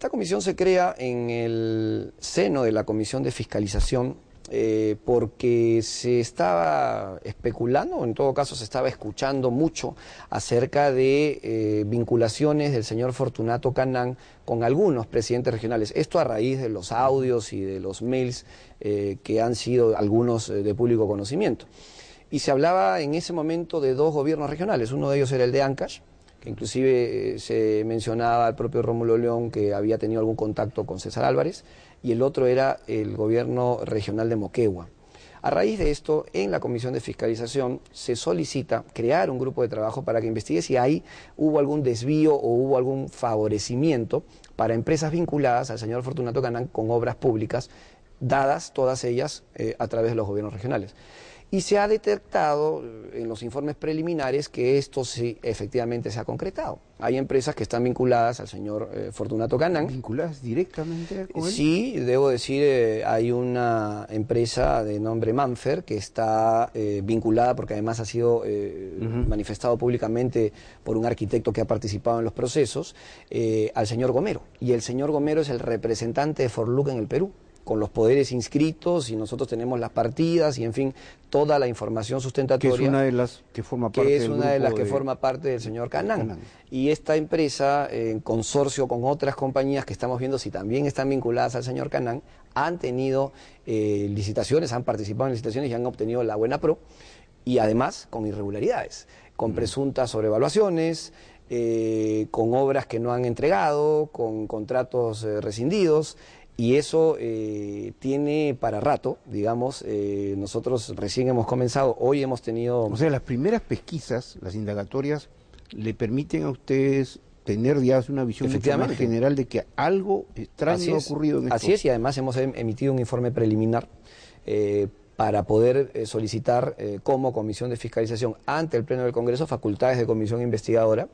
Esta comisión se crea en el seno de la Comisión de Fiscalización porque se estaba especulando, o en todo caso se estaba escuchando mucho acerca de vinculaciones del señor Fortunato Canán con algunos presidentes regionales. Esto a raíz de los audios y de los mails que han sido algunos de público conocimiento. Y se hablaba en ese momento de dos gobiernos regionales, uno de ellos era el de Ancash, que inclusive se mencionaba al propio Rómulo León que había tenido algún contacto con César Álvarez, y el otro era el gobierno regional de Moquegua. A raíz de esto, en la Comisión de Fiscalización se solicita crear un grupo de trabajo para que investigue si ahí hubo algún desvío o hubo algún favorecimiento para empresas vinculadas al señor Fortunato Canán con obras públicas, dadas todas ellas a través de los gobiernos regionales. Y se ha detectado en los informes preliminares que esto sí efectivamente se ha concretado. Hay empresas que están vinculadas al señor Fortunato Canán. ¿Vinculadas directamente con él? Sí, debo decir, hay una empresa de nombre Manfer que está vinculada porque además ha sido manifestado públicamente por un arquitecto que ha participado en los procesos, al señor Gomero. Y el señor Gomero es el representante de Forluc en el Perú, con los poderes inscritos, y nosotros tenemos las partidas y en fin toda la información sustentatoria, que es una de las que forma parte del una de las que forma parte del señor Canán. Y esta empresa, en consorcio con otras compañías que estamos viendo si también están vinculadas al señor Canán, han tenido licitaciones, han participado en licitaciones y han obtenido la buena pro, y además con irregularidades, con presuntas sobrevaluaciones, con obras que no han entregado, con contratos rescindidos. Y eso tiene para rato, digamos, nosotros recién hemos comenzado, hoy hemos tenido... O sea, las primeras pesquisas, las indagatorias, le permiten a ustedes tener ya una visión mucho más general de que algo extraño ha ocurrido en esto. Así es, y además hemos emitido un informe preliminar para poder solicitar como Comisión de Fiscalización ante el Pleno del Congreso facultades de comisión investigadora,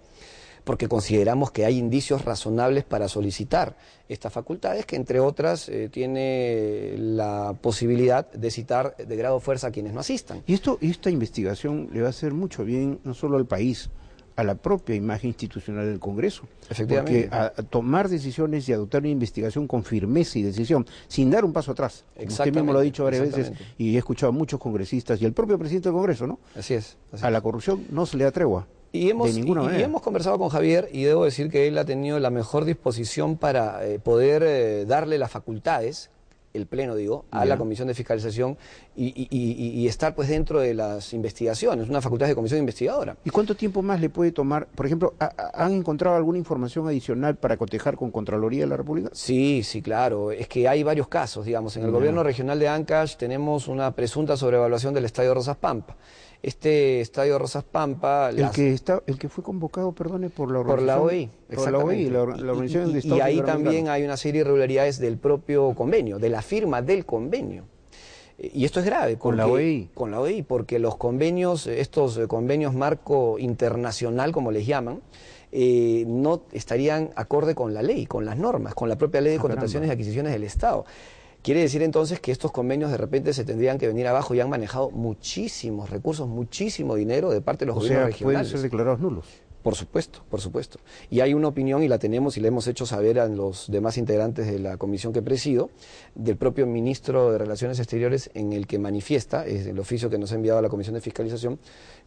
porque consideramos que hay indicios razonables para solicitar estas facultades, que entre otras tiene la posibilidad de citar de grado fuerza a quienes no asistan. Y esta investigación le va a hacer mucho bien no solo al país, a la propia imagen institucional del Congreso. Efectivamente. Porque a tomar decisiones y adoptar una investigación con firmeza y decisión, sin dar un paso atrás. Como usted mismo lo ha dicho varias veces, y he escuchado a muchos congresistas y el propio presidente del Congreso, ¿no? Así es. A la corrupción no se le da tregua. Y hemos conversado con Javier y debo decir que él ha tenido la mejor disposición para poder darle las facultades, el Pleno digo, a la Comisión de Fiscalización y estar pues dentro de las investigaciones, una facultad de comisión investigadora. ¿Y cuánto tiempo más le puede tomar? Por ejemplo, ¿han encontrado alguna información adicional para cotejar con Contraloría de la República? Sí, sí, claro. Es que hay varios casos, digamos. En el gobierno regional de Ancash tenemos una presunta sobrevaluación del Estadio Rosas Pampa. Este Estadio Rosas Pampa... El que fue convocado, perdone, por la organización... Por la OI, exactamente. La Organización de Estados y ahí también hay una serie de irregularidades del propio convenio, de la firma del convenio. Y esto es grave. ¿Con la OI? Con la OI, porque los convenios, estos convenios marco internacional, como les llaman, no estarían acorde con la ley, con las normas, con la propia ley de contrataciones y adquisiciones del Estado. Quiere decir entonces que estos convenios de repente se tendrían que venir abajo y han manejado muchísimos recursos, muchísimo dinero de parte de los gobiernos regionales. ¿Pueden ser declarados nulos? Por supuesto, por supuesto. Y hay una opinión, y la tenemos y la hemos hecho saber a los demás integrantes de la comisión que presido, del propio ministro de Relaciones Exteriores, en el que manifiesta, es el oficio que nos ha enviado a la Comisión de Fiscalización,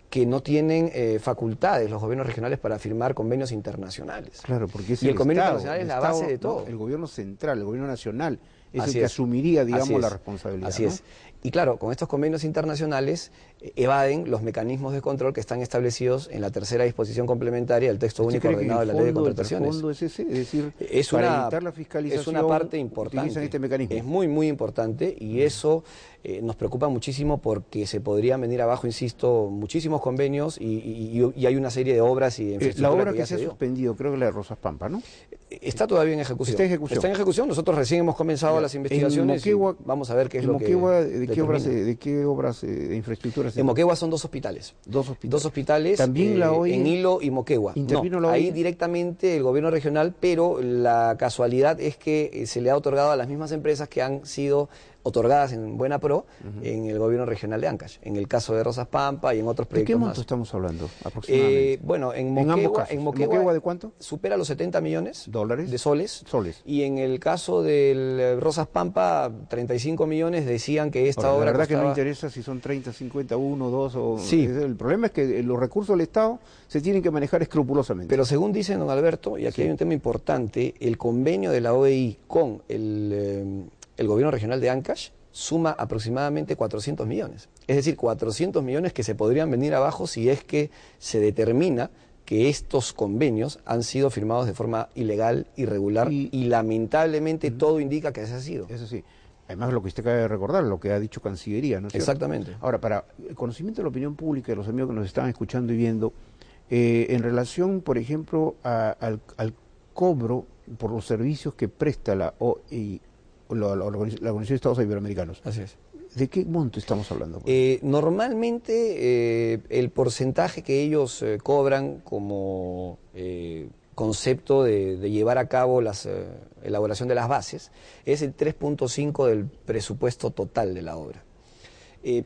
que no tienen facultades los gobiernos regionales para firmar convenios internacionales. Claro, porque es el convenio Estado, internacional es la base de todo. No, el gobierno central, el gobierno nacional, es el que asumiría, digamos, la responsabilidad. Así es. Y claro, con estos convenios internacionales evaden los mecanismos de control que están establecidos en la tercera disposición complementaria del texto único ordenado de la ley de contrataciones. ¿El fondo es ese? Es decir, para evitar la fiscalización, es una parte importante. Utilizan este mecanismo. Es muy, muy importante, y eso nos preocupa muchísimo porque se podrían venir abajo, insisto, muchísimos convenios y hay una serie de obras y infraestructura. La obra que se ha suspendido, creo que la de Rosas Pampa, ¿no? Está todavía en ejecución. Está en ejecución. Está en ejecución. Nosotros recién hemos comenzado las investigaciones. Vamos a ver qué es lo que ¿De qué obras de infraestructura? En Moquegua son dos hospitales. Dos hospitales. También la OI. En Hilo y Moquegua. ¿Intervino la OI? Ahí directamente el gobierno regional, pero la casualidad es que se le ha otorgado a las mismas empresas que han sido otorgadas en buena pro en el gobierno regional de Ancash, en el caso de Rosas Pampa y en otros proyectos más. ¿De qué monto estamos hablando aproximadamente? Bueno, en Moquegua, ¿En Moquegua de cuánto? Supera los 70 millones ¿Dólares? De soles. Y en el caso del Rosas Pampa, 35 millones decían que esta obra la verdad costaba... que no interesa si son 30, 50, 1, 2 o... Sí. El problema es que los recursos del Estado se tienen que manejar escrupulosamente. Pero según dice don Alberto, y aquí hay un tema importante, el convenio de la OEI con el gobierno regional de Ancash suma aproximadamente 400 millones. Es decir, 400 millones que se podrían venir abajo si es que se determina que estos convenios han sido firmados de forma ilegal, irregular, y lamentablemente todo indica que así ha sido. Eso sí. Además, lo que usted acaba de recordar, lo que ha dicho Cancillería, ¿no es cierto? Exactamente. Ahora, para el conocimiento de la opinión pública y de los amigos que nos están escuchando y viendo, en relación, por ejemplo, al cobro por los servicios que presta la OEI, la Organización de Estados Iberoamericanos. Así es. ¿De qué monto estamos hablando? Normalmente el porcentaje que ellos cobran como concepto de llevar a cabo la elaboración de las bases es el 3.5 del presupuesto total de la obra.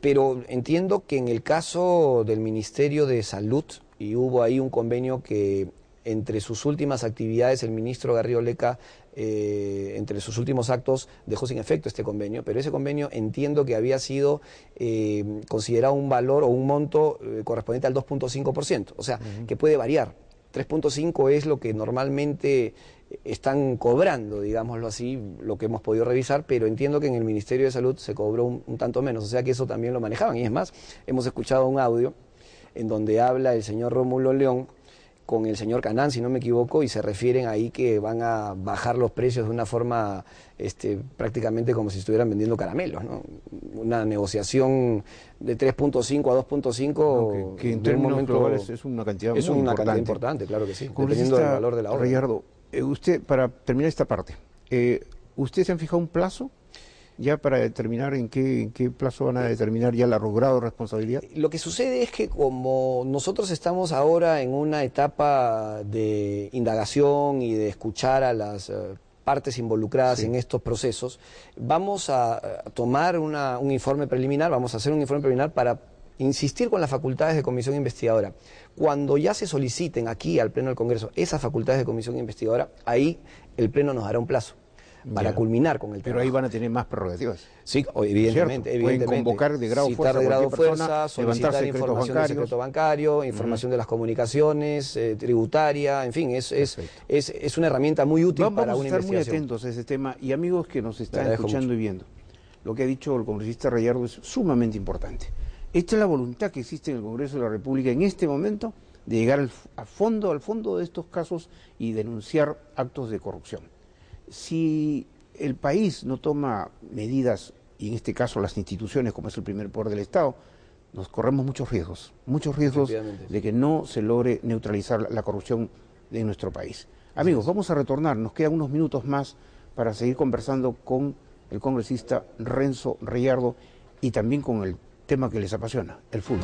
Pero entiendo que en el caso del Ministerio de Salud, y hubo ahí un convenio que entre sus últimas actividades el ministro Garrido Leca, entre sus últimos actos, dejó sin efecto este convenio, pero ese convenio entiendo que había sido considerado un valor o un monto correspondiente al 2.5%, o sea, que puede variar. 3.5 es lo que normalmente están cobrando, digámoslo así, lo que hemos podido revisar, pero entiendo que en el Ministerio de Salud se cobró un tanto menos, o sea que eso también lo manejaban. Y es más, hemos escuchado un audio en donde habla el señor Rómulo León con el señor Canán, si no me equivoco, y se refieren ahí que van a bajar los precios de una forma prácticamente como si estuvieran vendiendo caramelos, ¿no? Una negociación de 3.5 a 2.5 que en términos globales es una cantidad muy importante. Cantidad importante, claro que sí, dependiendo del valor de la obra. Rayardo, usted, para terminar esta parte, ¿usted se han fijado un plazo ya para determinar en qué plazo van a determinar ya el grado de responsabilidad? Lo que sucede es que como nosotros estamos ahora en una etapa de indagación y de escuchar a las partes involucradas en estos procesos, vamos a tomar un informe preliminar, vamos a hacer un informe preliminar para insistir con las facultades de comisión investigadora. Cuando ya se soliciten aquí al Pleno del Congreso esas facultades de comisión investigadora, ahí el Pleno nos dará un plazo para culminar con el trabajo. Pero ahí van a tener más prerrogativas. Sí, evidentemente. Pueden convocar de grado citar fuerza de grado persona, fuerza, solicitar información del secreto bancario, información de las comunicaciones, tributaria, en fin, es una herramienta muy útil para una investigación. Vamos a estar muy atentos a ese tema, y amigos que nos están escuchando y viendo, lo que ha dicho el congresista Rayardo es sumamente importante. Esta es la voluntad que existe en el Congreso de la República en este momento de llegar al fondo de estos casos y denunciar actos de corrupción. Si el país no toma medidas, y en este caso las instituciones, como es el primer poder del Estado, nos corremos muchos riesgos de que no se logre neutralizar la corrupción de nuestro país. Amigos, vamos a retornar, nos quedan unos minutos más para seguir conversando con el congresista Renzo Rayardo y también con el tema que les apasiona, el fútbol.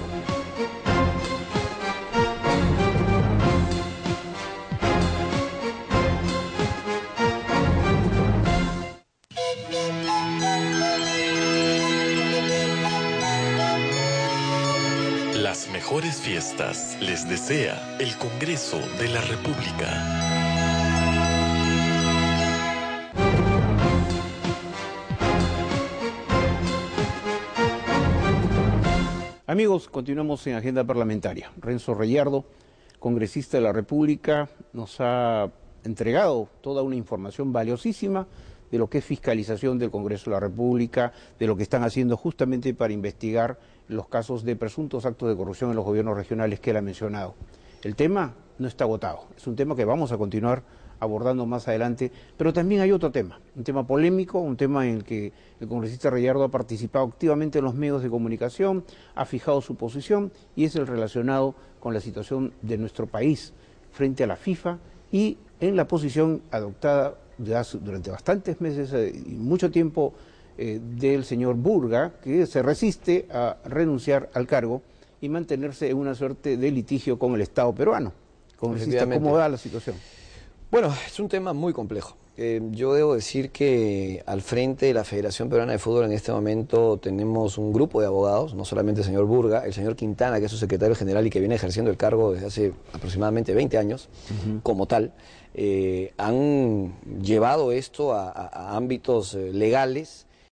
Las mejores fiestas les desea el Congreso de la República. Amigos, continuamos en Agenda Parlamentaria. Renzo Rayardo, congresista de la República, nos ha entregado toda una información valiosísima de lo que es fiscalización del Congreso de la República, de lo que están haciendo justamente para investigar los casos de presuntos actos de corrupción en los gobiernos regionales que él ha mencionado. El tema no está agotado, es un tema que vamos a continuar abordando más adelante, pero también hay otro tema, un tema polémico, un tema en el que el congresista Rayardo ha participado activamente en los medios de comunicación, ha fijado su posición, y es el relacionado con la situación de nuestro país frente a la FIFA y en la posición adoptada durante bastantes meses y mucho tiempo del señor Burga, que se resiste a renunciar al cargo y mantenerse en una suerte de litigio con el Estado peruano. Congresista, ¿cómo va la situación? Bueno, es un tema muy complejo. Yo debo decir que al frente de la Federación Peruana de Fútbol en este momento tenemos un grupo de abogados, no solamente el señor Burga, el señor Quintana, que es su secretario general y que viene ejerciendo el cargo desde hace aproximadamente 20 años, como tal, han llevado esto a ámbitos legales